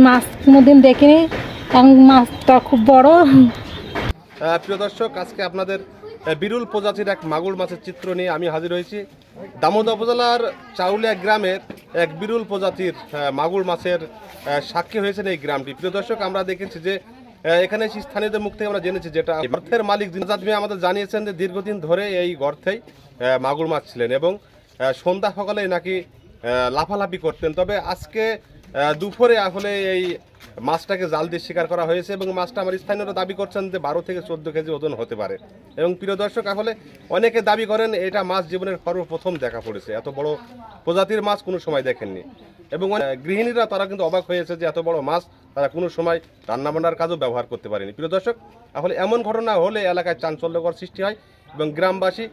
মাছ কোনোদিন দেখিনি, মাছটা খুব বড়। প্রিয় দর্শক, আজকে আপনাদের বিরল প্রজাতির এক মাগুর মাছের চিত্র নিয়ে আমি হাজির হয়েছি। দামোদর উপজেলার চাউলিয়া গ্রামের এক বিরল প্রজাতির মাগুর মাছের সাক্ষী হয়েছেন এই গ্রামটি। প্রিয় দর্শক, আমরা দেখেছি যে এখানে স্থানীয়দের মুখ থেকে আমরা জেনেছি, যেটা গর্তের মালিক আমাদের জানিয়েছেন যে দীর্ঘদিন ধরে এই গর্তেই মাগুর মাছ ছিলেন এবং সন্ধ্যা সকালে নাকি লাফালাফি করতেন। তবে আজকে দুপুরে আসলে এই মাছটাকে জাল দিয়ে শিকার করা হয়েছে এবং মাছটা আমার স্থানীয়রা দাবি করছেন যে 12 থেকে 14 কেজি ওজন হতে পারে। এবং প্রিয় দর্শক, আসলে অনেকে দাবি করেন এটা মাছ জীবনের সর্বপ্রথম দেখা পড়েছে, এত বড় প্রজাতির মাছ কোনো সময় দেখেননি। এবং গৃহিণীরা তারা কিন্তু অবাক হয়েছে যে এত বড় মাছ তারা কোনো সময় রান্নাবান্নার কাজও ব্যবহার করতে পারেনি। প্রিয় দর্শক, আসলে এমন ঘটনা হলে এলাকায় চাঞ্চল্যকর সৃষ্টি হয় এবং গ্রামবাসী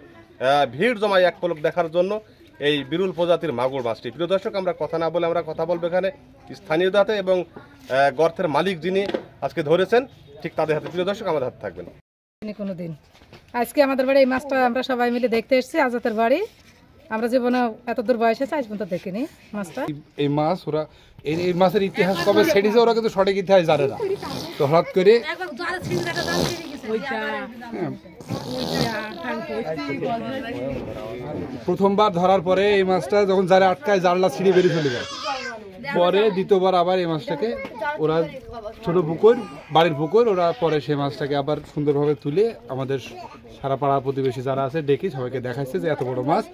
ভিড় জমায় এক পলক দেখার জন্য এই বিরল প্রজাতির মাগুর মাছটি। প্রিয় দর্শক, আমরা কথা না বলে আমরা কথা বলবো এখানে স্থানীয়দের হাতে এবং গর্তের মালিক যিনি আজকে ধরেছেন ঠিক তাদের হাতে। প্রিয় দর্শক, আমাদের হাতে থাকবেন। কোনোদিন আজকে আমাদের বাড়ি এই মাছটা আমরা সবাই মিলে দেখতে এসেছি, আজাতের বাড়ি। আমরা জীবনে এত দূর বয়স আছে আজ পর্যন্ত দেখিনি মাছটা। এই মাছ ওরা এই মাছের ইতিহাস কবে ছেড়েছে ওরা কিন্তু সঠিক ইতিহাস জানে না। তো হঠাৎ করে প্রথমবার ধরার পরে এই মাছটা যখন জালে আটকায় জালটা ছিঁড়ে বেরিয়ে চলে যায়। পরে দ্বিতীয়বার আবার এই মাছটাকে ওরা ছোট পুকুর, বাড়ির পুকুর, ওরা পরে সেই মাছটাকে আবার সুন্দরভাবে তুলে আমাদের সারা পাড়া প্রতিবেশী যারা আছে ডেকে সবাইকে দেখাচ্ছে যে এত বড় মাছ।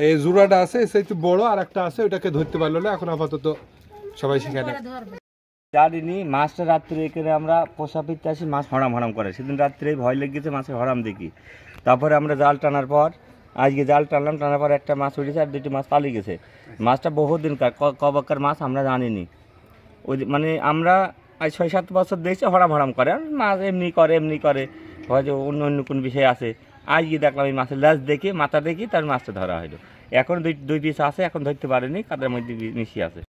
এই জোড়াটা আছে সে একটু বড়, আর একটা আছে ওটাকে ধরতে পারলো না। এখন আপাতত সবাই সেখানে জানিনি। মাছটা রাত্রে এখানে আমরা পোষা পিতে আসি, মাছ হরাম করে। সেদিন রাত্রে ভয় লেগেছে, মাছের হরাম দেখি। তারপরে আমরা জাল টানার পর আজকে জাল টানার পর একটা মাছ উঠেছে আর 2টি মাছ পালিয়ে গেছে। মাছটা বহুদিনকার কবাকার মাছ আমরা জানিনি। ওই মানে আমরা আজ 6-7 বছর দেখছি হরাম করে, মাছ এমনি করে হয়তো অন্য কোন বিষয় আছে। আজকে দেখলাম এই মাছের ল্যাজ দেখি, মাথা দেখি, তার মাছটা ধরা হলো। এখন দুই পিস আছে, এখন ধরতে পারেনি, কাদের মধ্যে মিশিয়ে আছে।